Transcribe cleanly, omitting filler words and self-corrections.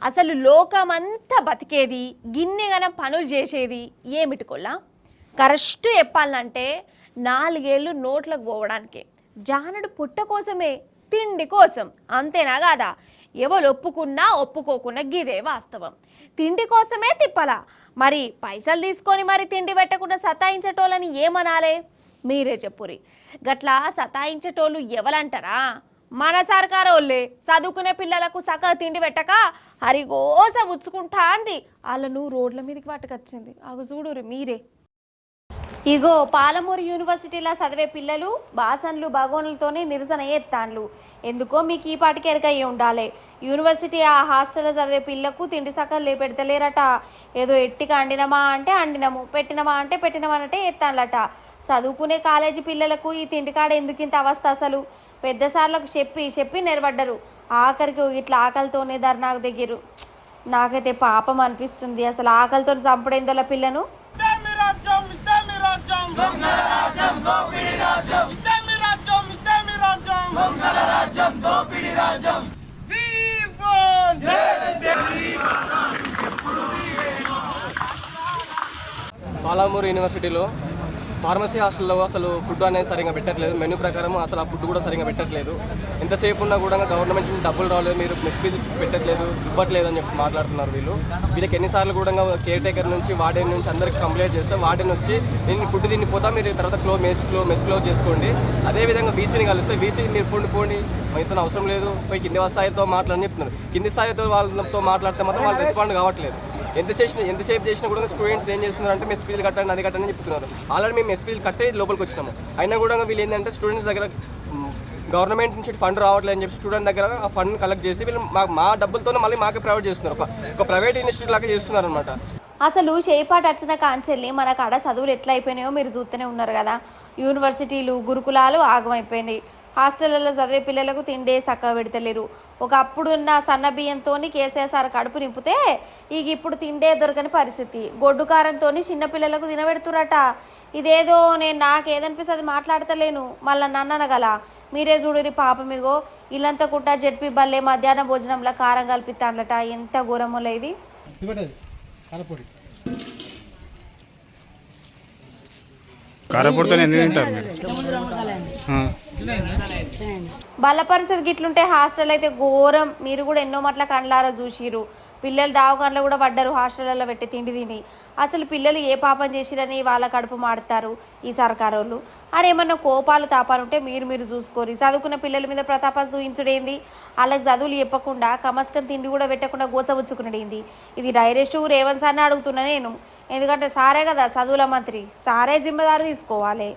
అసలు లోకమంతా బతికేది గిన్నెగన పనులు చేసేది ఏమిటికొల్లా కరెక్ట్ చెప్పాలంటే 4 ఏళ్ళు నోట్లకు పోవడానికే జానడు పుట్ట కోసమే తిండి కోసం అంతేనా కాదా ఎవరు ఒప్పుకున్నా ఒప్పుకోకున్నా గిదే వాస్తవం తిండి కోసమే తిప్పలా మరి పైసలు తీసుకొని మరి తిండి పెట్టకుండా సతాయించేటోళ్ళని ఏమనాలే మీరే చెప్పురి గట్లా సతాయించేటోళ్ళు ఎవరంటారా మన సర్కారోళ్ళే చదువుకునే పిల్లలకు సక తిండి పెట్టక హరిగోస ఉచ్చుకుంటా అంది వాళ్ళను రోడ్ల మీదకి పట్టుకొచ్చింది అగు చూడురు మీరే ఇగో పాలమూరు యూనివర్సిటీలో చదివే పిల్లలు బాసన్లు బగోన్లతోనే నిరసన ఎత్తాన్లు ఎందుకో మీకు ఈ పాటికి ఎరకయ్యి ఉండాలి యూనివర్సిటీ ఆ హాస్టల్లో చదివే పిల్లకు తిండి సక్కలు పెడతలేరట ఏదో ఎట్టిగా అండినమా అంటే అండినము పెట్టినమా అంటే పెట్టినమనంటే ఎత్తాన్లట చదువుకునే కాలేజీ పిల్లలకు ఈ తిండికాడ ఎందుకు ఇంత అవస్థ అసలు పెద్ద సార్లకు చెప్పి నిలబడ్డరు ఆఖరికి ఇట్లా ఆకలితోనే ధర్నాకు దిగిరు నాకైతే పాపం అనిపిస్తుంది అసలు ఆకలితో చంపడేందోల పిల్లను పాలమూరు యూనివర్సిటీలో ఫార్మసీ హాస్టల్లో అసలు ఫుడ్ అనేది సరిగ్గా పెట్టట్లేదు మెనూ ప్రకారం అసలు ఆ ఫుడ్ కూడా సరిగ్గా పెట్టట్లేదు ఎంతసేపు ఉన్నా కూడా గవర్నమెంట్ నుంచి డబ్బులు రాలేదు మీరు మెస్ ఫీజు పెట్టట్లేదు ఇవ్వట్లేదు అని చెప్పి మాట్లాడుతున్నారు వీళ్ళకి ఎన్నిసార్లు కూడా కేర్ టేకర్ నుంచి వార్డెన్ నుంచి అందరికి కంప్లైంట్ చేస్తే వార్డెన్ వచ్చి నేను ఫుడ్ తినిపోతా మీరు తర్వాత మెస్ క్లోజ్ చేసుకోండి అదేవిధంగా బీసీని కలిస్తే బీసీ మీరు పోండి మీతో అవసరం లేదు పోయి కింది స్థాయితో మాట్లాడని చెప్తున్నారు కింది స్థాయితో వాళ్ళతో మాట్లాడితే మాత్రం వాళ్ళు రెస్పాండ్ కావట్లేదు ఎంతసేపు చేసినా కూడా స్టూడెంట్స్ ఏం చేస్తున్నారు అంటే మెస్ ఫీజులు కట్టండి అది కట్టని చెప్తున్నారు ఆల్రెడీ మేము మెస్ ఫీజులు కట్టే లోపలికి వచ్చినాము అయినా కూడా వీళ్ళు ఏంటంటే స్టూడెంట్స్ దగ్గర గవర్నమెంట్ నుంచి ఫండ్ రావట్లేదు అని చెప్పి స్టూడెంట్ దగ్గర ఆ ఫండ్ కలెక్ట్ చేసి వీళ్ళు మా డబ్బులతోనే మళ్ళీ మాకే ప్రొవైడ్ చేస్తున్నారు ఒక ప్రైవేట్ ఇన్స్టిట్యూట్ లాగా చేస్తున్నారు అనమాట అసలు చేపాటు వచ్చిన కాంచెల్ని మన కాడ చదువులు ఎట్లా అయిపోయినాయో మీరు చూస్తూనే ఉన్నారు కదా యూనివర్సిటీలు గురుకులాలు ఆగమైపోయినాయి హాస్టళ్లలో చదివే పిల్లలకు తిండే చక్కగా పెడతలేరు ఒకప్పుడున్న సన్న బియ్యంతో కేసీఆర్ కడుపు నింపితే ఇప్పుడు తిండే దొరకని పరిస్థితి గొడ్డు కారంతో చిన్నపిల్లలకు తినబెడుతురట ఇదేదో నేను నాకు ఏదనిపిస్తుంది మాట్లాడతలేను మళ్ళీ నన్ననగల మీరే చూడరి పాపమిగో ఇల్లంతా కుట్ట జడ్పీ బల్లే మధ్యాహ్న భోజనంలో కారం కల్పిస్తానట ఎంత ఘోరములో ఇది బల్ల పరిస్థితి గిట్లుంటే హాస్టల్ అయితే ఘోరం మీరు కూడా ఎన్నో మట్ల కండ్లారా చూసిరు పిల్లలు దావకాండ్లో కూడా పడ్డారు హాస్టల్లో పెట్టి తిండి తిని అసలు పిల్లలు ఏ పాపం చేసిరని వాళ్ళ కడుపు మాడతారు ఈ సర్కారోళ్ళు అని ఏమన్నా కోపాలు తాపాలుంటే మీరు చూసుకోరు చదువుకున్న పిల్లల మీద ప్రతాపం చూయించుడేంది వాళ్ళకి చదువులు చెప్పకుండా కమస్కం తిండి కూడా పెట్టకుండా గోసబుచ్చుకునేది ఇది డైరెక్ట్ రేవంత్ సార్ని అడుగుతున్నా నేను ఎందుకంటే సారే కదా చదువుల మంత్రి సారే జిమ్మదారు తీసుకోవాలి